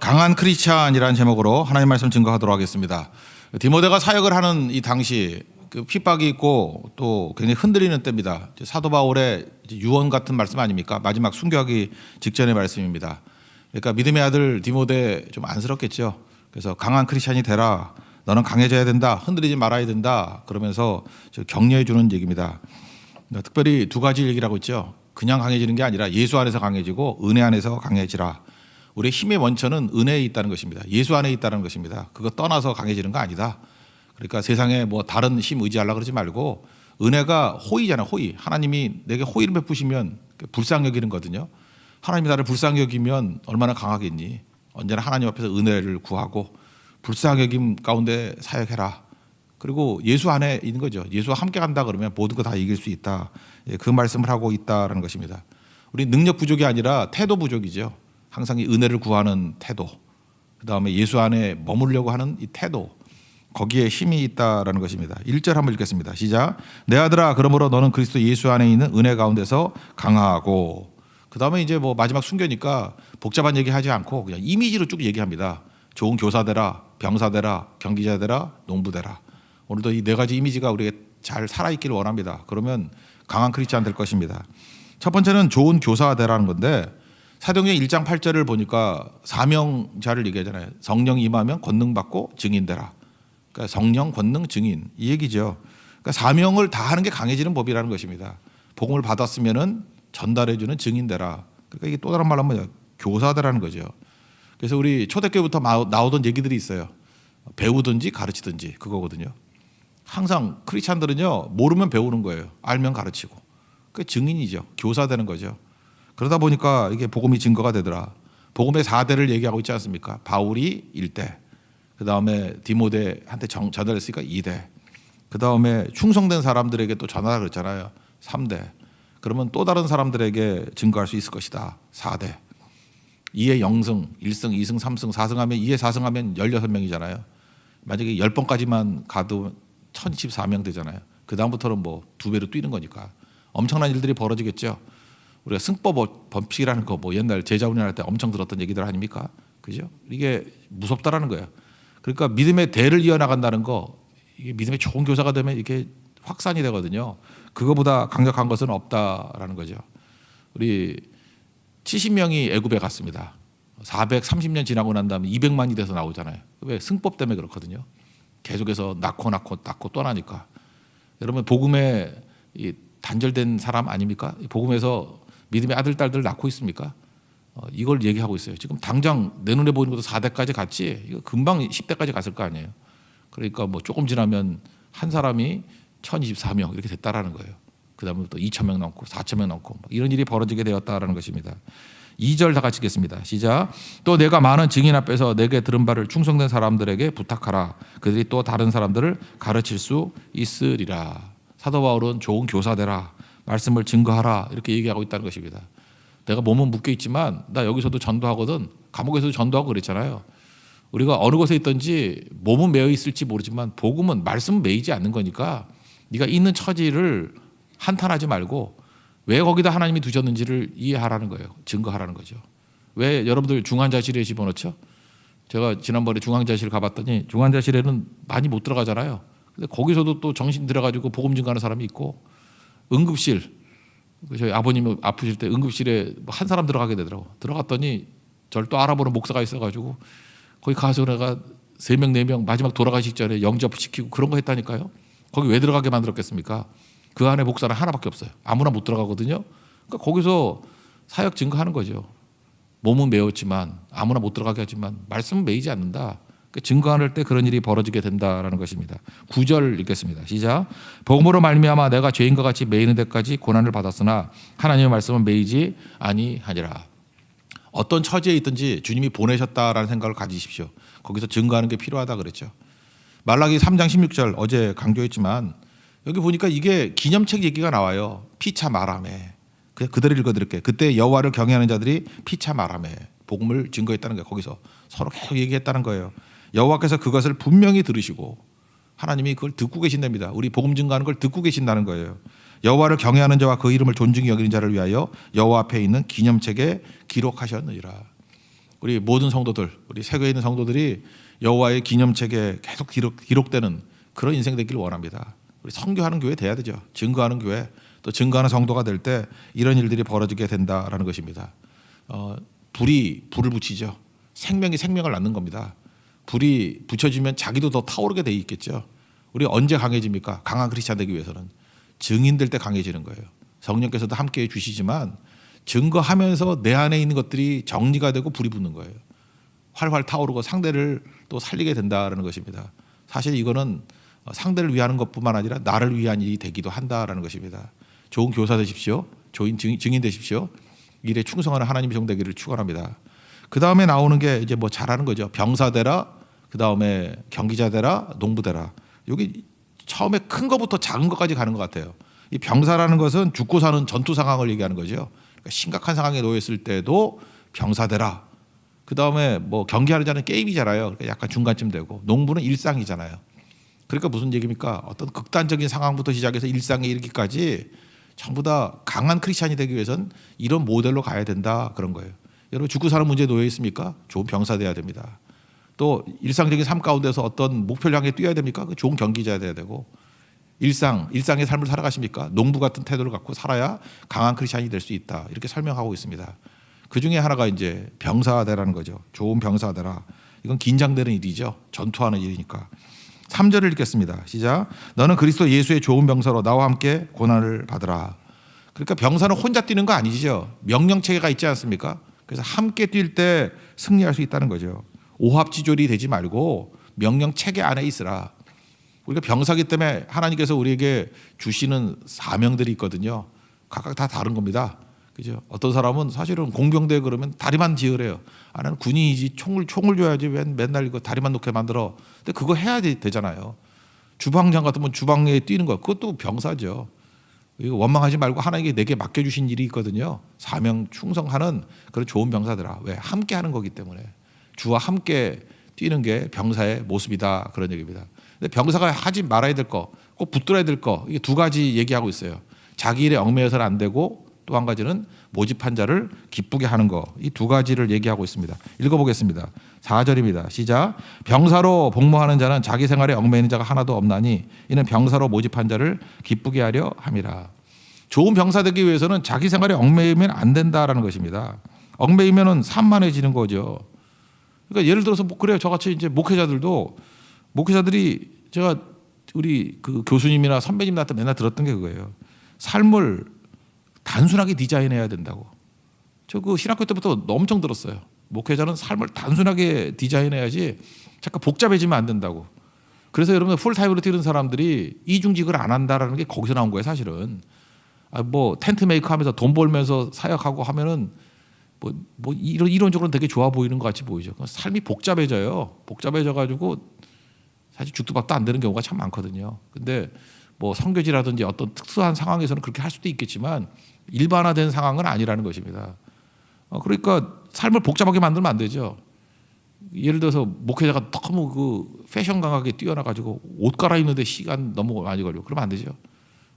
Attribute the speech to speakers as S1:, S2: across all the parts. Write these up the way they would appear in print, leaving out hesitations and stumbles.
S1: 강한 크리스찬이라는 제목으로 하나님 말씀 증거하도록 하겠습니다. 디모데가 사역을 하는 이 당시 그 핍박이 있고 또 굉장히 흔들리는 때입니다. 사도 바울의 유언 같은 말씀 아닙니까? 마지막 순교하기 직전의 말씀입니다. 그러니까 믿음의 아들 디모데 좀 안쓰럽겠죠. 그래서 강한 크리스찬이 되라. 너는 강해져야 된다. 흔들리지 말아야 된다. 그러면서 격려해 주는 얘기입니다. 특별히 두 가지 얘기를 하고 있죠. 그냥 강해지는 게 아니라 예수 안에서 강해지고 은혜 안에서 강해지라. 우리의 힘의 원천은 은혜에 있다는 것입니다. 예수 안에 있다는 것입니다. 그거 떠나서 강해지는 거 아니다. 그러니까 세상에 뭐 다른 힘 의지하려고 그러지 말고 은혜가 호의잖아요. 호의. 하나님이 내게 호의를 베푸시면 불쌍히 여기는 거거든요. 하나님이 나를 불쌍히 여기면 얼마나 강하겠니. 언제나 하나님 앞에서 은혜를 구하고 불쌍히 여김 가운데 사역해라. 그리고 예수 안에 있는 거죠. 예수와 함께 간다 그러면 모든 거 다 이길 수 있다. 그 말씀을 하고 있다라는 것입니다. 우리 능력 부족이 아니라 태도 부족이죠. 항상 이 은혜를 구하는 태도, 그 다음에 예수 안에 머물려고 하는 이 태도, 거기에 힘이 있다라는 것입니다. 1절 한번 읽겠습니다. 시작. 내 아들아, 그러므로 너는 그리스도 예수 안에 있는 은혜 가운데서 강하고. 그 다음에 이제 뭐 마지막 순교니까 복잡한 얘기하지 않고 그냥 이미지로 쭉 얘기합니다. 좋은 교사 되라, 병사 되라, 경기자 되라, 농부 되라. 오늘도 이 네 가지 이미지가 우리에게 잘 살아있기를 원합니다. 그러면 강한 크리스찬 될 것입니다. 첫 번째는 좋은 교사 되라는 건데 사도행전 1장 8절을 보니까 사명자를 얘기하잖아요. 성령 임하면 권능 받고 증인 되라. 그러니까 성령, 권능, 증인 이 얘기죠. 그러니까 사명을 다 하는 게 강해지는 법이라는 것입니다. 복음을 받았으면은 전달해주는 증인 되라. 그러니까 이게 또 다른 말로 하면 교사 되라는 거죠. 그래서 우리 초대교부터 나오던 얘기들이 있어요. 배우든지 가르치든지 그거거든요. 항상 크리스찬들은요 모르면 배우는 거예요. 알면 가르치고. 그 증인이죠. 교사 되는 거죠. 그러다 보니까 이게 복음이 증거가 되더라. 복음의 4대를 얘기하고 있지 않습니까? 바울이 1대, 그 다음에 디모데한테 전달했으니까 2대, 그 다음에 충성된 사람들에게 또 전하라 그랬잖아요. 3대. 그러면 또 다른 사람들에게 증거할 수 있을 것이다. 4대. 2의 0승, 1승, 2승, 3승, 4승 하면 2의 4승 하면 16명이잖아요. 만약에 10번까지만 가도 1014명 되잖아요. 그 다음부터는 뭐 2배로 뛰는 거니까 엄청난 일들이 벌어지겠죠. 우리가 승법 범칙이라는 거 뭐 옛날 제자훈련할 때 엄청 들었던 얘기들 아닙니까? 그죠? 이게 무섭다라는 거예요. 그러니까 믿음의 대를 이어나간다는 거, 이게 믿음의 좋은 교사가 되면 이게 확산이 되거든요. 그거보다 강력한 것은 없다라는 거죠. 우리 70명이 애굽에 갔습니다. 430년 지나고 난 다음에 200만이 돼서 나오잖아요. 왜? 승법 때문에 그렇거든요. 계속해서 낳고 떠나니까. 여러분 복음에 단절된 사람 아닙니까? 복음에서 믿음의 아들 딸들 낳고 있습니까? 이걸 얘기하고 있어요. 지금 당장 내 눈에 보이는 것도 4대까지 갔지 이거 금방 10대까지 갔을 거 아니에요. 그러니까 뭐 조금 지나면 한 사람이 1024명 이렇게 됐다라는 거예요. 그 다음에 또 2,000명 넘고 4,000명 넘고 이런 일이 벌어지게 되었다라는 것입니다. 2절 다 같이 읽겠습니다. 시작. 또 내가 많은 증인 앞에서 내게 들은 바를 충성된 사람들에게 부탁하라. 그들이 또 다른 사람들을 가르칠 수 있으리라. 사도 바울은 좋은 교사 되라. 말씀을 증거하라. 이렇게 얘기하고 있다는 것입니다. 내가 몸은 묶여 있지만 나 여기서도 전도하거든. 감옥에서도 전도하고 그랬잖아요. 우리가 어느 곳에 있든지 몸은 매여 있을지 모르지만 복음은 말씀은 매이지 않는 거니까 네가 있는 처지를 한탄하지 말고 왜 거기다 하나님이 두셨는지를 이해하라는 거예요. 증거하라는 거죠. 왜 여러분들 중환자실에 집어넣죠? 제가 지난번에 중환자실 가봤더니 중환자실에는 많이 못 들어가잖아요. 근데 거기서도 또 정신 들어가지고 복음 증거하는 사람이 있고 응급실, 저희 아버님이 아프실 때 응급실에 한 사람 들어가게 되더라고. 들어갔더니 저를 또 알아보는 목사가 있어가지고 거기 가서 내가 3명 4명 마지막 돌아가시기 전에 영접시키고 그런 거 했다니까요. 거기 왜 들어가게 만들었겠습니까? 그 안에 목사는 하나밖에 없어요. 아무나 못 들어가거든요. 그러니까 거기서 사역 증거하는 거죠. 몸은 매웠지만 아무나 못 들어가게 하지만 말씀은 매이지 않는다. 그러니까 증거할 때 그런 일이 벌어지게 된다라는 것입니다. 9절 읽겠습니다. 시작. 복음으로 말미암아 내가 죄인과 같이 매이는 데까지 고난을 받았으나 하나님의 말씀은 매이지 아니하니라. 어떤 처지에 있든지 주님이 보내셨다라는 생각을 가지십시오. 거기서 증거하는 게 필요하다 그랬죠. 말라기 3장 16절 어제 강조했지만 여기 보니까 이게 기념책 얘기가 나와요. 피차 말하매. 그대로 읽어드릴게요. 그때 여호와를 경외하는 자들이 피차 말하매. 복음을 증거했다는 거예요. 거기서 서로 계속 얘기했다는 거예요. 여호와께서 그것을 분명히 들으시고 하나님이 그걸 듣고 계신답니다. 우리 복음 증거하는 걸 듣고 계신다는 거예요. 여호와를 경외하는 자와 그 이름을 존중히 여기는 자를 위하여 여호와 앞에 있는 기념책에 기록하셨느니라. 우리 모든 성도들, 우리 세계에 있는 성도들이 여호와의 기념책에 계속 기록되는 그런 인생 되기를 원합니다. 우리 선교하는 교회 돼야 되죠. 증거하는 교회, 또 증거하는 성도가 될 때 이런 일들이 벌어지게 된다라는 것입니다. 불이 불을 붙이죠. 생명이 생명을 낳는 겁니다. 불이 붙여지면 자기도 더 타오르게 돼 있겠죠. 우리 언제 강해집니까? 강한 크리스찬 되기 위해서는 증인될 때 강해지는 거예요. 성령께서도 함께해 주시지만 증거하면서 내 안에 있는 것들이 정리가 되고 불이 붙는 거예요. 활활 타오르고 상대를 또 살리게 된다라는 것입니다. 사실 이거는 상대를 위하는 것뿐만 아니라 나를 위한 일이 되기도 한다라는 것입니다. 좋은 교사 되십시오. 좋은 증인 되십시오. 일에 충성하는 하나님의 종 되기를 축원합니다. 그 다음에 나오는 게 이제 뭐 잘하는 거죠. 병사 되라, 그 다음에 경기자 되라, 농부 되라. 여기 처음에 큰 것부터 작은 것까지 가는 것 같아요. 이 병사라는 것은 죽고 사는 전투 상황을 얘기하는 거죠. 그러니까 심각한 상황에 놓였을 때도 병사 되라. 그 다음에 뭐 경기하자는 게임이잖아요. 그러니까 약간 중간쯤 되고, 농부는 일상이잖아요. 그러니까 무슨 얘기입니까? 어떤 극단적인 상황부터 시작해서 일상에 이르기까지 전부 다 강한 크리스찬이 되기 위해서는 이런 모델로 가야 된다, 그런 거예요. 여러분 죽고 사는 문제에 놓여 있습니까? 좋은 병사 돼야 됩니다. 또 일상적인 삶 가운데서 어떤 목표를 향해 뛰어야 됩니까? 좋은 경기자 돼야 되고, 일상의 삶을 살아가십니까? 농부 같은 태도를 갖고 살아야 강한 크리스찬이 될 수 있다, 이렇게 설명하고 있습니다. 그 중에 하나가 이제 병사되라는 거죠. 좋은 병사되라. 이건 긴장되는 일이죠. 전투하는 일이니까. 3절을 읽겠습니다. 시작. 너는 그리스도 예수의 좋은 병사로 나와 함께 고난을 받으라. 그러니까 병사는 혼자 뛰는 거 아니죠. 명령체계가 있지 않습니까? 그래서 함께 뛸 때 승리할 수 있다는 거죠. 오합지졸이 되지 말고 명령체계 안에 있으라. 우리가 병사기 때문에 하나님께서 우리에게 주시는 사명들이 있거든요. 각각 다 다른 겁니다. 그죠? 어떤 사람은 사실은 공병대 그러면 다리만 지으래요. 아, 나는 군인이지 총을 줘야지 왜 맨날 이거 다리만 놓게 만들어. 근데 그거 해야 되잖아요. 주방장 같으면 주방에 뛰는 거, 그것도 병사죠. 이거 원망하지 말고 하나님께 내게 맡겨주신 일이 있거든요. 사명 충성하는 그런 좋은 병사들아. 왜? 함께 하는 거기 때문에. 주와 함께 뛰는 게 병사의 모습이다, 그런 얘기입니다. 근데 병사가 하지 말아야 될 거, 꼭 붙들어야 될 거, 이게 두 가지 얘기하고 있어요. 자기 일에 얽매여서는 안 되고, 또 한 가지는 모집한 자를 기쁘게 하는 거. 이 두 가지를 얘기하고 있습니다. 읽어보겠습니다. 4절입니다. 시작. 병사로 복무하는 자는 자기 생활에 얽매이는 자가 하나도 없나니 이는 병사로 모집한 자를 기쁘게 하려 함이라. 좋은 병사 되기 위해서는 자기 생활에 얽매이면 안 된다라는 것입니다. 얽매이면은 산만해지는 거죠. 그러니까 예를 들어서 뭐 그래요. 저같이 이제 목회자들이 제가 우리 그 교수님이나 선배님한테 맨날 들었던 게 그거예요. 삶을 단순하게 디자인해야 된다고. 저 그 신학교 때부터 엄청 들었어요. 목회자는 삶을 단순하게 디자인해야지 잠깐 복잡해지면 안 된다고. 그래서 여러분 풀타임으로 뛰는 사람들이 이중직을 안 한다라는 게 거기서 나온 거예요, 사실은. 뭐 텐트 메이커 하면서 돈 벌면서 사역하고 하면은 뭐 이론적으로는 되게 좋아 보이는 것 같이 보이죠. 삶이 복잡해져요. 복잡해져 가지고 사실 죽도 밥도 안 되는 경우가 참 많거든요. 근데 뭐 선교지라든지 어떤 특수한 상황에서는 그렇게 할 수도 있겠지만 일반화된 상황은 아니라는 것입니다. 그러니까 삶을 복잡하게 만들면 안 되죠. 예를 들어서 목회자가 너무 그 패션 강하게 뛰어나가지고 옷 갈아입는데 시간 너무 많이 걸리고 그러면 안 되죠.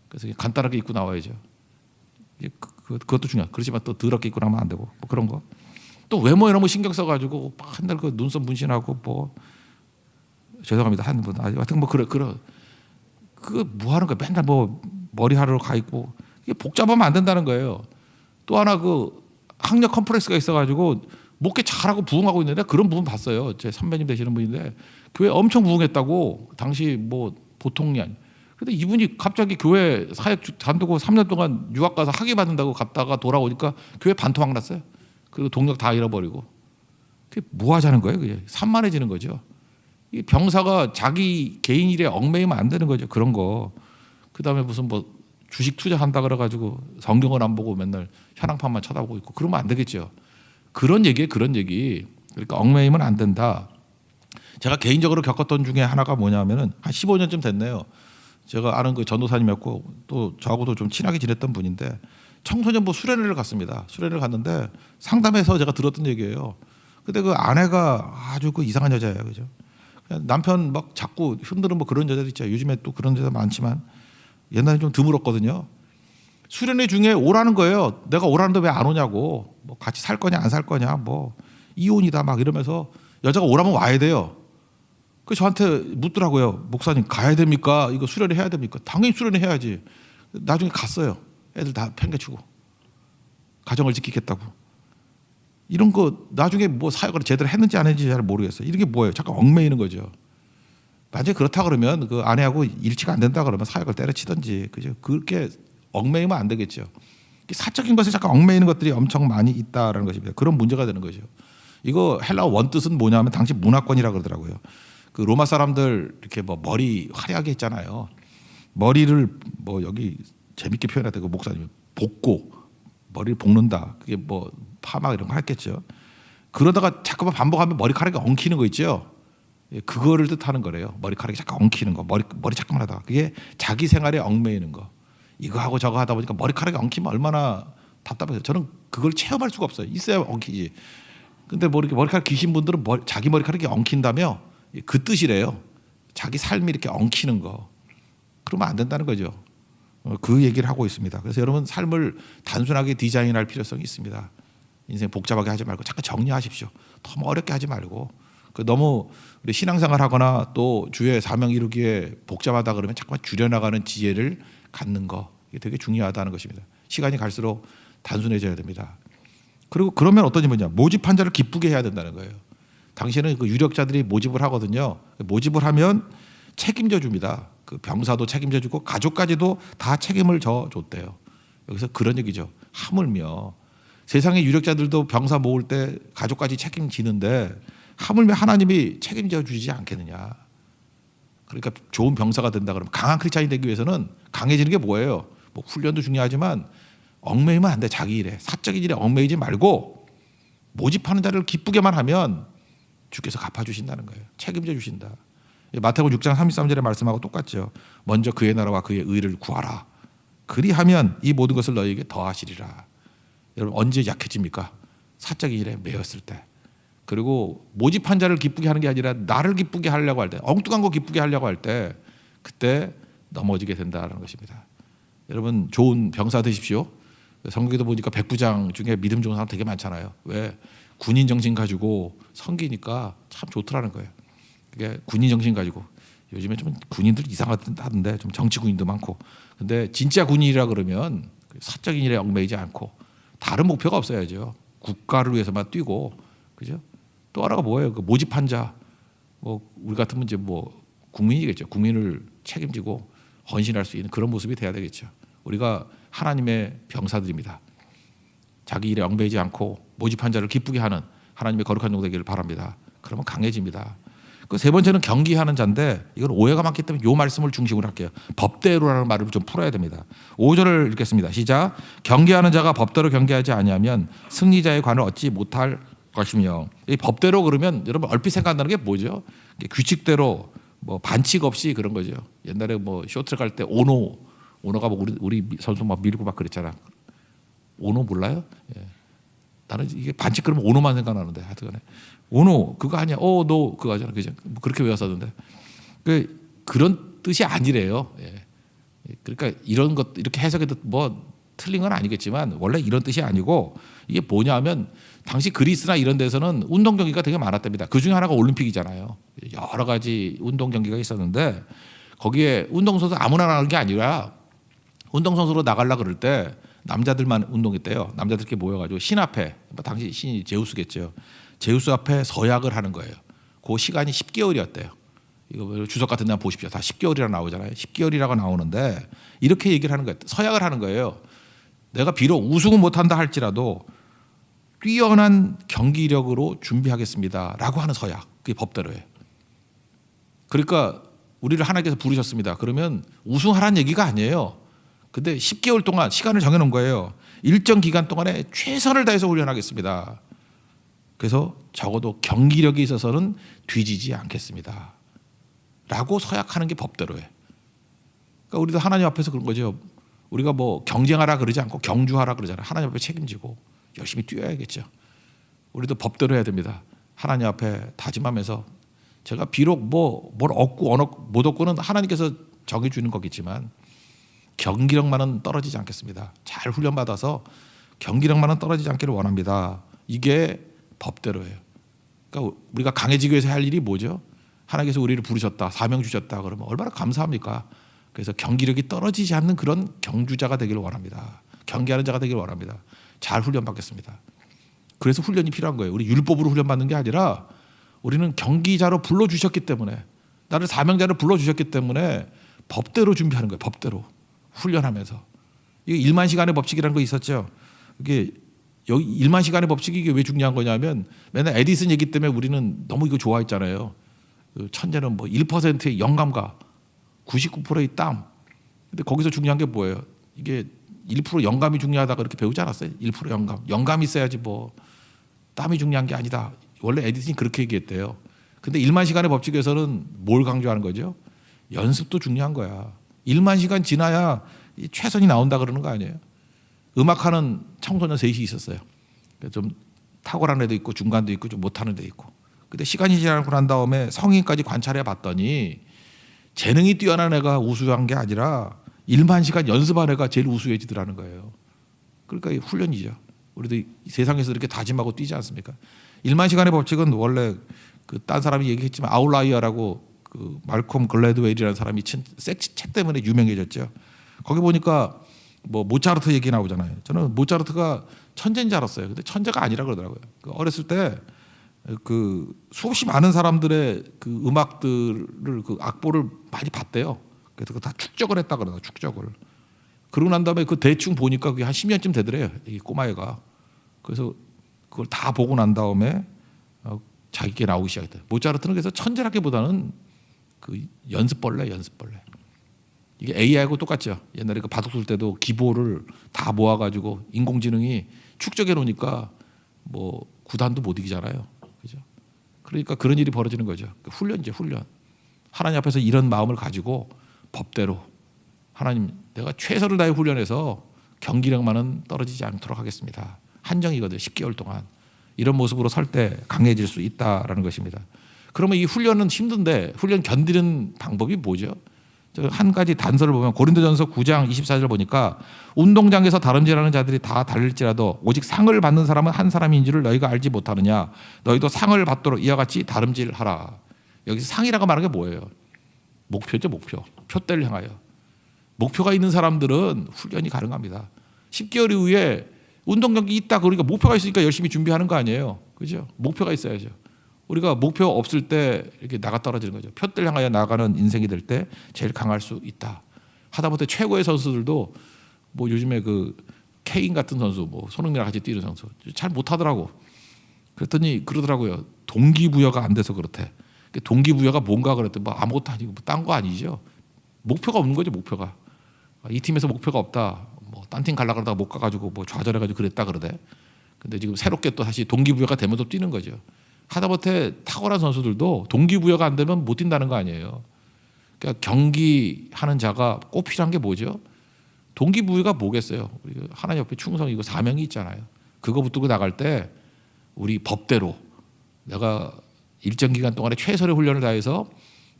S1: 그래서 간단하게 입고 나와야죠. 그것도 중요하죠. 그렇지만 또 더럽게 입고 나면 안 되고 뭐 그런 거. 또 외모에 너무 신경 써가지고 맨날 그 눈썹 문신하고 뭐 죄송합니다 한 분 하여튼 뭐 그런 그 뭐 하는 거야. 맨날 뭐 머리하러 가 있고 이게 복잡하면 안 된다는 거예요. 또 하나 그 학력 컴플렉스가 있어가지고 목회 잘하고 부흥하고 있는데 그런 부분 봤어요. 제 선배님 되시는 분인데 교회 엄청 부흥했다고 당시 뭐 보통이 아니. 근데 이분이 갑자기 교회 사역 잔두고 3년 동안 유학 가서 학위 받는다고 갔다가 돌아오니까 교회 반토막 났어요. 그리고 동력 다 잃어버리고. 그게 뭐 하자는 거예요? 그게 산만해지는 거죠. 이 병사가 자기 개인 일에 얽매이면 안 되는 거죠. 그런 거. 그다음에 무슨 뭐 주식 투자한다 그래가지고 성경을 안 보고 맨날 현황판만 쳐다보고 있고 그러면 안 되겠죠. 그런 얘기에 그런 얘기. 그러니까 얽매이면 안 된다. 제가 개인적으로 겪었던 중에 하나가 뭐냐면은 한 15년쯤 됐네요. 제가 아는 그 전도사님이었고 또 저하고도 좀 친하게 지냈던 분인데 청소년부 수련회를 갔습니다. 수련회를 갔는데 상담에서 제가 들었던 얘기예요. 근데 그 아내가 아주 그 이상한 여자예요, 그죠? 남편 막 자꾸 흔드는 뭐 그런 여자들 있죠. 요즘에 또 그런 여자 많지만 옛날에 좀 드물었거든요. 수련회 중에 오라는 거예요. 내가 오라는데 왜 안 오냐고. 뭐 같이 살 거냐 안 살 거냐 뭐 이혼이다 막 이러면서 여자가 오라면 와야 돼요. 그 저한테 묻더라고요. 목사님 가야 됩니까? 이거 수련회 해야 됩니까? 당연히 수련회 해야지. 나중에 갔어요. 애들 다 팽개치고 가정을 지키겠다고. 이런 거 나중에 뭐 사역을 제대로 했는지 안 했는지 잘 모르겠어요. 이런 게 뭐예요? 잠깐 얽매이는 거죠. 만약에 그렇다 그러면 그 아내하고 일치가 안 된다 그러면 사역을 때려치든지 그죠? 그렇게 얽매이면 안 되겠죠. 사적인 것에 잠깐 얽매이는 것들이 엄청 많이 있다라는 것입니다. 그런 문제가 되는 거죠. 이거 헬라어 원뜻은 뭐냐면 당시 문화권이라 그러더라고요. 그 로마 사람들 이렇게 뭐 머리 화려하게 했잖아요. 머리를 뭐 여기 재밌게 표현하다가 목사님 볶고 머리를 볶는다. 그게 뭐 파마 이런 거 했겠죠. 그러다가 자꾸만 반복하면 머리카락이 엉키는 거 있죠. 그거를 뜻하는 거래요. 머리카락이 잠깐 엉키는 거, 머리 잠깐만 하다가 그게 자기 생활에 얽매이는 거. 이거 하고 저거 하다 보니까 머리카락이 엉키면 얼마나 답답해요. 저는 그걸 체험할 수가 없어요. 있어야 엉키지. 근데 뭐 이렇게 머리카락 기신 분들은 자기 머리카락이 엉킨다며 그 뜻이래요. 자기 삶이 이렇게 엉키는 거. 그러면 안 된다는 거죠. 그 얘기를 하고 있습니다. 그래서 여러분 삶을 단순하게 디자인할 필요성이 있습니다. 인생 복잡하게 하지 말고 잠깐 정리하십시오. 너무 어렵게 하지 말고. 너무 우리 신앙생활 하거나 또 주의 사명 이루기에 복잡하다 그러면 잠깐만 줄여나가는 지혜를 갖는 거. 이게 되게 중요하다는 것입니다. 시간이 갈수록 단순해져야 됩니다. 그리고 그러면 어떤 일이냐? 모집한 자를 기쁘게 해야 된다는 거예요. 당시에는 그 유력자들이 모집을 하거든요. 모집을 하면 책임져 줍니다. 그 병사도 책임져 주고 가족까지도 다 책임을 줬대요. 여기서 그런 얘기죠. 하물며 세상의 유력자들도 병사 모을 때 가족까지 책임지는데 하물며 하나님이 책임져 주지 않겠느냐. 그러니까 좋은 병사가 된다 그러면 강한 크리스찬이 되기 위해서는 강해지는 게 뭐예요? 뭐 훈련도 중요하지만 얽매이면 안 돼. 자기 일에 사적인 일에 얽매이지 말고 모집하는 자를 기쁘게만 하면 주께서 갚아주신다는 거예요. 책임져 주신다. 마태복음 6장 33절의 말씀하고 똑같죠. 먼저 그의 나라와 그의 의를 구하라. 그리하면 이 모든 것을 너희에게 더하시리라. 여러분 언제 약해집니까? 사적인 일에 매였을 때. 그리고 모집한 자를 기쁘게 하는 게 아니라 나를 기쁘게 하려고 할 때, 엉뚱한 거 기쁘게 하려고 할 때 그때 넘어지게 된다는 것입니다. 여러분 좋은 병사 되십시오. 성경에도 보니까 백부장 중에 믿음 좋은 사람 되게 많잖아요. 왜? 군인 정신 가지고 섬기니까 참 좋더라는 거예요. 그게 군인 정신 가지고 요즘에 좀 군인들 이상하던데 좀 정치 군인도 많고. 근데 진짜 군인이라 그러면 사적인 일에 얽매이지 않고 다른 목표가 없어야죠. 국가를 위해서만 뛰고, 그죠? 또 하나가 뭐예요? 그 모집한 자, 뭐 우리 같으면 이제 뭐 국민이겠죠. 국민을 책임지고 헌신할 수 있는 그런 모습이 돼야 되겠죠. 우리가 하나님의 병사들입니다. 자기 일에 얽매이지 않고 모집한 자를 기쁘게 하는 하나님의 거룩한 종 되기를 바랍니다. 그러면 강해집니다. 그 세 번째는 경기하는 자인데 이건 오해가 많기 때문에 이 말씀을 중심으로 할게요. 법대로라는 말을 좀 풀어야 됩니다. 5절을 읽겠습니다. 시작. 경계하는 자가 법대로 경계하지 아니하면 승리자의 관을 얻지 못할 것이며. 이 법대로 그러면 여러분 얼핏 생각나는 게 뭐죠? 규칙대로 뭐 반칙 없이 그런 거죠. 옛날에 뭐 쇼트랙 갈 때 오노가 뭐 우리 선수 막 밀고 막 그랬잖아. 오노 몰라요? 예. 나는 이게 반칙 그러면 오노만 생각나는데 하여튼간에 오노 그거 아니야. 너 그거 하잖아. 그죠? 뭐 그렇게 외웠었는데 그런 뜻이 아니래요. 예. 그러니까 이런 것 이렇게 해석해도 뭐 틀린 건 아니겠지만 원래 이런 뜻이 아니고 이게 뭐냐면 당시 그리스나 이런 데서는 운동 경기가 되게 많았답니다. 그 중에 하나가 올림픽이잖아요. 여러 가지 운동 경기가 있었는데 거기에 운동선수 아무나 나가는 게 아니라 운동선수로 나가려 그럴 때 남자들만 운동했대요. 남자들끼리 모여가지고 신 앞에, 당시 신이 제우스겠죠. 제우스 앞에 서약을 하는 거예요. 그 시간이 10개월이었대요. 이거 주석 같은 데 보십시오. 다 10개월이라고 나오잖아요. 10개월이라고 나오는데 이렇게 얘기를 하는 거예요. 서약을 하는 거예요. 내가 비록 우승은 못한다 할지라도 뛰어난 경기력으로 준비하겠습니다. 라고 하는 서약. 그게 법대로예요. 그러니까 우리를 하나님께서 부르셨습니다. 그러면 우승하라는 얘기가 아니에요. 근데 10개월 동안 시간을 정해놓은 거예요. 일정 기간 동안에 최선을 다해서 훈련하겠습니다. 그래서 적어도 경기력에 있어서는 뒤지지 않겠습니다. 라고 서약하는 게 법대로예요. 그러니까 우리도 하나님 앞에서 그런 거죠. 우리가 뭐 경쟁하라 그러지 않고 경주하라 그러잖아요. 하나님 앞에 책임지고 열심히 뛰어야겠죠. 우리도 법대로 해야 됩니다. 하나님 앞에 다짐하면서 제가 비록 뭘 얻고 못 얻고는 하나님께서 정해주는 거겠지만 경기력만은 떨어지지 않겠습니다. 잘 훈련받아서 경기력만은 떨어지지 않기를 원합니다. 이게 법대로 해요. 그러니까 우리가 강해지기 위해서 할 일이 뭐죠? 하나님께서 우리를 부르셨다, 사명 주셨다 그러면 얼마나 감사합니까? 그래서 경기력이 떨어지지 않는 그런 경주자가 되기를 원합니다. 경계하는 자가 되기를 원합니다. 잘 훈련받겠습니다. 그래서 훈련이 필요한 거예요. 우리 율법으로 훈련받는 게 아니라 우리는 경기자로 불러주셨기 때문에, 나를 사명자로 불러주셨기 때문에 법대로 준비하는 거예요. 법대로 훈련하면서. 이게 1만 시간의 법칙이라는 거 있었죠. 이게 여기 1만 시간의 법칙이 이게 왜 중요한 거냐면 맨날 에디슨 얘기 때문에 우리는 너무 이거 좋아했잖아요. 천재는 뭐 1%의 영감과 99%의 땀. 근데 거기서 중요한 게 뭐예요? 이게 1% 영감이 중요하다 그렇게 배우지 않았어요? 1% 영감. 영감이 있어야지 뭐 땀이 중요한 게 아니다. 원래 에디슨이 그렇게 얘기했대요. 근데 1만 시간의 법칙에서는 뭘 강조하는 거죠? 연습도 중요한 거야. 1만 시간 지나야 최선이 나온다 그러는 거 아니에요? 음악하는 청소년 셋이 있었어요. 좀 탁월한 애도 있고 중간도 있고 좀 못하는 애도 있고. 근데 시간이 지나고 난 다음에 성인까지 관찰해 봤더니 재능이 뛰어난 애가 우수한 게 아니라 1만 시간 연습한 애가 제일 우수해지더라는 거예요. 그러니까 훈련이죠. 우리도 세상에서 이렇게 다짐하고 뛰지 않습니까? 1만 시간의 법칙은 원래 그 딴 사람이 얘기했지만 아웃라이어라고 그 말콤 글래드웰이라는 사람이 책 때문에 유명해졌죠. 거기 보니까 뭐 모차르트 얘기 나오잖아요. 저는 모차르트가 천재인 줄 알았어요. 근데 천재가 아니라 그러더라고요. 어렸을 때 그 수없이 많은 사람들의 그 음악들을 그 악보를 많이 봤대요. 그래서 다 축적을 했다 그러다 축적을. 그러고 난 다음에 그 대충 보니까 그게 한 10년쯤 되더래요. 이 꼬마애가. 그래서 그걸 다 보고 난 다음에 자기께 나오기 시작했대요. 모차르트는 그래서 천재라기보다는 그 연습벌레. 이게 AI하고 똑같죠. 옛날에 그 바둑 둘 때도 기보를 다 모아가지고 인공지능이 축적해 놓으니까 뭐 구단도 못 이기잖아요. 그죠? 그러니까 그런 일이 벌어지는 거죠. 훈련이죠, 훈련. 하나님 앞에서 이런 마음을 가지고 법대로 하나님, 내가 최선을 다해 훈련해서 경기력만은 떨어지지 않도록 하겠습니다. 한정이거든요. 10개월 동안. 이런 모습으로 설 때 강해질 수 있다라는 것입니다. 그러면 이 훈련은 힘든데 훈련 견디는 방법이 뭐죠? 한 가지 단서를 보면 고린도전서 9장 24절 보니까 운동장에서 다름질하는 자들이 다 달릴지라도 오직 상을 받는 사람은 한 사람인 줄을 너희가 알지 못하느냐. 너희도 상을 받도록 이와 같이 다름질하라. 여기서 상이라고 말하는 게 뭐예요? 목표죠, 목표. 표대를 향하여. 목표가 있는 사람들은 훈련이 가능합니다. 10개월 이후에 운동 경기 있다 그러니까 목표가 있으니까 열심히 준비하는 거 아니에요. 그죠? 목표가 있어야죠. 우리가 목표 없을 때 이렇게 나가 떨어지는 거죠. 표대를 향하여 나가는 인생이 될 때 제일 강할 수 있다. 하다못해 최고의 선수들도 뭐 요즘에 그 케인 같은 선수, 뭐 손흥민이랑 같이 뛰는 선수 잘 못하더라고. 그랬더니 그러더라고요. 동기부여가 안 돼서 그렇대. 동기부여가 뭔가 그랬대. 뭐 아무것도 아니고 뭐 딴 거 아니죠. 목표가 없는 거죠. 목표가. 이 팀에서 목표가 없다. 뭐 딴 팀 가려고 그러다가 못 가가지고 뭐 좌절해가지고 그랬다 그러대. 근데 지금 새롭게 또 다시 동기부여가 되면서 뛰는 거죠. 하다못해 탁월한 선수들도 동기부여가 안 되면 못 뛴다는 거 아니에요. 그러니까 경기하는 자가 꼭 필요한 게 뭐죠? 동기부여가 뭐겠어요? 우리 하나님 옆에 충성이고 사명이 있잖아요. 그거 붙들고 나갈 때 우리 법대로 내가 일정 기간 동안에 최선의 훈련을 다해서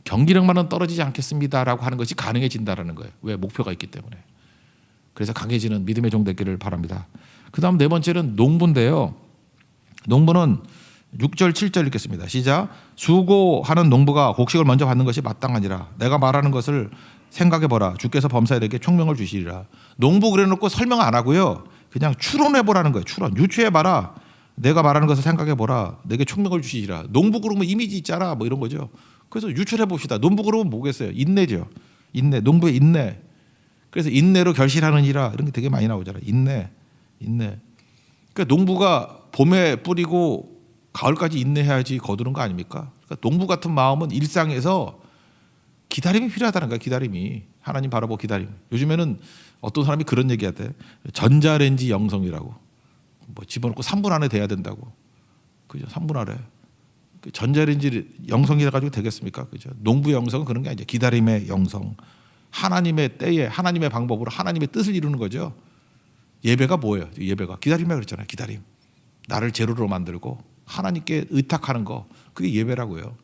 S1: 경기력만은 떨어지지 않겠습니다라고 하는 것이 가능해진다라는 거예요. 왜? 목표가 있기 때문에. 그래서 강해지는 믿음의 종 되기를 바랍니다. 그다음 네 번째는 농부인데요. 농부는 6절 7절 읽겠습니다. 시작. 수고하는 농부가 곡식을 먼저 받는 것이 마땅하니라. 내가 말하는 것을 생각해보라. 주께서 범사에게 총명을 주시리라. 농부 그래놓고 설명 안 하고요. 그냥 추론해보라는 거예요. 추론. 유추해봐라. 내가 말하는 것을 생각해보라. 내게 총명을 주시리라. 농부 그러면 이미지 있잖아. 뭐 이런 거죠. 그래서 유추해봅시다. 농부 그러면 뭐겠어요? 인내죠. 인내. 농부의 인내. 그래서 인내로 결실하느니라. 이런 게 되게 많이 나오잖아요. 인내. 그러니까 농부가 봄에 뿌리고 가을까지 인내해야지 거두는 거 아닙니까? 그러니까 농부 같은 마음은 일상에서 기다림이 필요하다는 거야. 기다림이. 하나님 바라보고 기다림. 요즘에는 어떤 사람이 그런 얘기하대. 전자레인지 영성이라고. 뭐 집어넣고 3분 안에 돼야 된다고. 그죠? 3분 안에. 전자레인지 영성이라 가지고 되겠습니까? 그죠? 농부의 영성은 그런 게 아니죠. 기다림의 영성. 하나님의 때에 하나님의 방법으로 하나님의 뜻을 이루는 거죠. 예배가 뭐예요? 예배가 기다림이라고 그랬잖아요. 기다림. 나를 제로로 만들고 하나님께 의탁하는 거, 그게 예배라고요.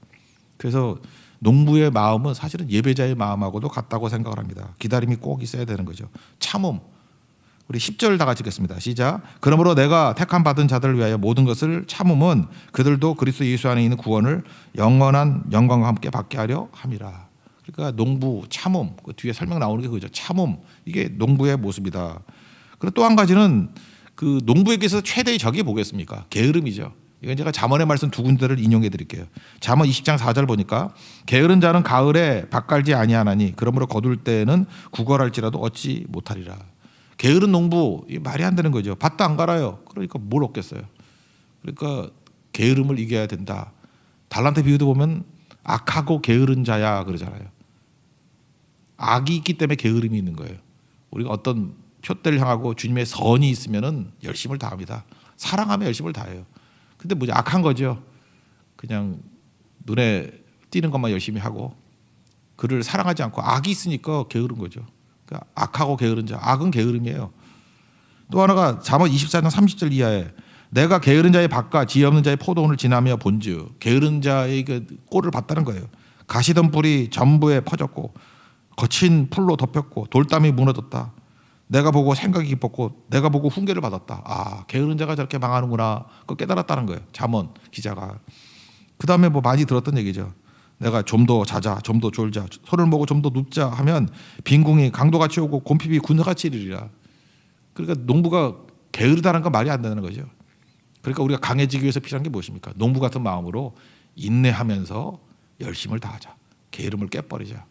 S1: 그래서 농부의 마음은 사실은 예배자의 마음하고도 같다고 생각을 합니다. 기다림이 꼭 있어야 되는 거죠. 참음. 우리 10절 다 같이 읽겠습니다. 시작. 그러므로 내가 택함 받은 자들을 위하여 모든 것을 참음은 그들도 그리스도 예수 안에 있는 구원을 영원한 영광과 함께 받게 하려 함이라. 그러니까 농부, 참음, 그 뒤에 설명 나오는 게 그죠. 참음, 이게 농부의 모습이다. 그리고 또 한 가지는 그 농부에게서 최대의 적이 뭐겠습니까? 게으름이죠. 이건 제가 잠언의 말씀 두 군데를 인용해 드릴게요. 잠언 20장 4절 보니까 게으른 자는 가을에 밭 갈지 아니하나니 그러므로 거둘 때는 구걸할지라도 얻지 못하리라. 게으른 농부, 말이 안 되는 거죠. 밭도 안 갈아요. 그러니까 뭘 얻겠어요. 그러니까 게으름을 이겨야 된다. 달란트 비유도 보면 악하고 게으른 자야 그러잖아요. 악이 있기 때문에 게으름이 있는 거예요. 우리가 어떤 표대를 향하고 주님의 선이 있으면은 열심을 다합니다. 사랑하면 열심을 다해요. 근데 뭐지? 악한 거죠. 그냥 눈에 띄는 것만 열심히 하고 그를 사랑하지 않고 악이 있으니까 게으른 거죠. 그러니까 악하고 게으른 자, 악은 게으름이에요. 또 하나가 잠언 24장 30절 이하에 내가 게으른 자의 밭과 지혜 없는 자의 포도원을 지나며 본즉 게으른 자의 그 꼴을 봤다는 거예요. 가시던 뿔이 전부에 퍼졌고 거친 풀로 덮였고 돌담이 무너졌다. 내가 보고 생각이 깊었고 내가 보고 훈계를 받았다. 아, 게으른 자가 저렇게 망하는구나. 그걸 깨달았다는 거예요. 잠언 기자가. 그 다음에 뭐 많이 들었던 얘기죠. 내가 좀 더 자자, 좀 더 졸자, 손을 모고 좀 더 눕자 하면 빈궁이 강도같이 오고 곰핍이 군사같이 이르리라. 그러니까 농부가 게으르다는 건 말이 안 되는 거죠. 그러니까 우리가 강해지기 위해서 필요한 게 무엇입니까? 농부 같은 마음으로 인내하면서 열심을 다하자. 게으름을 깨버리자.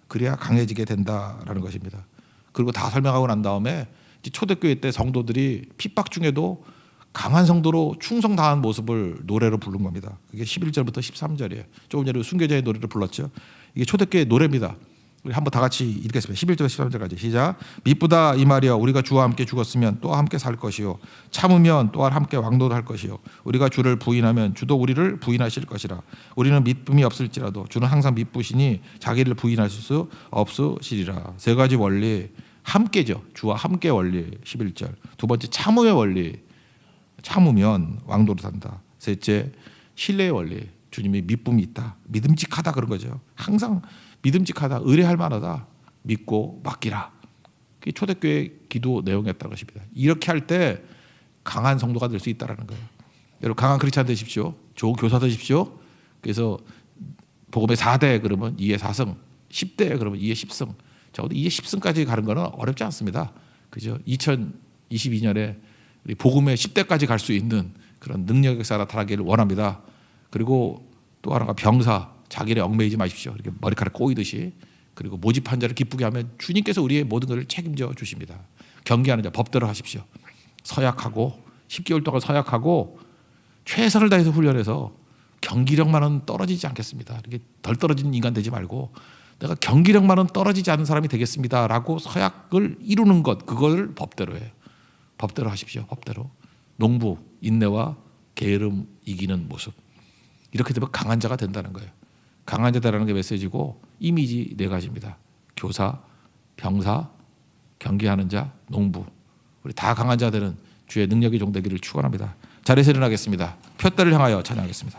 S1: 그래야 강해지게 된다라는 것입니다. 그리고 다 설명하고 난 다음에 초대교회 때 성도들이 핍박 중에도 강한 성도로 충성 다한 모습을 노래로 부른 겁니다. 그게 11절부터 13절이에요. 조금 전에 순교자의 노래를 불렀죠. 이게 초대교회 노래입니다. 우리 한번 다 같이 읽겠습니다. 11절부터 13절까지 시작. 미쁘다 이 말이여 우리가 주와 함께 죽었으면 또 함께 살 것이요 참으면 또한 함께 왕노할 것이요 우리가 주를 부인하면 주도 우리를 부인하실 것이라. 우리는 미쁨이 없을지라도 주는 항상 미쁘시니 자기를 부인하실 수 없으시리라. 세 가지 원리 함께죠. 주와 함께 원리 11절. 두 번째 참음의 원리. 참으면 왕도를 산다. 셋째 신뢰의 원리. 주님이 미쁨이 있다. 믿음직하다 그런 거죠. 항상 믿음직하다, 의뢰할 만하다, 믿고 맡기라. 그게 초대교회 기도 내용이었다는 것입니다. 이렇게 할 때 강한 성도가 될 수 있다는 거예요. 여러분 강한 크리스찬 되십시오. 좋은 교사 되십시오. 그래서 복음의 4대 그러면 2의 4승, 10대 그러면 2의 10승. 적어도 2의 10승까지 가는 거는 어렵지 않습니다. 그죠? 2022년에 우리 복음의 10대까지 갈 수 있는 그런 능력의 역사가 나타나기를 원합니다. 그리고 또 하나가 병사. 자기를 얽매이지 마십시오. 이렇게 머리카락 꼬이듯이. 그리고 모집한 자를 기쁘게 하면 주님께서 우리의 모든 것을 책임져 주십니다. 경계하는 자 법대로 하십시오. 서약하고 10개월 동안 서약하고 최선을 다해서 훈련해서 경기력만은 떨어지지 않겠습니다. 이렇게 덜 떨어지는 인간 되지 말고 내가 경기력만은 떨어지지 않는 사람이 되겠습니다라고 서약을 이루는 것 그걸 법대로 해요. 법대로 하십시오. 법대로. 농부, 인내와 게으름 이기는 모습. 이렇게 되면 강한 자가 된다는 거예요. 강한 자다라는 게 메시지고 이미지 네 가지입니다. 교사, 병사, 경계하는 자, 농부. 우리 다 강한 자들은 주의 능력의 종되기를 축원합니다. 자리에서 일어나겠습니다. 표대를 향하여 찬양하겠습니다.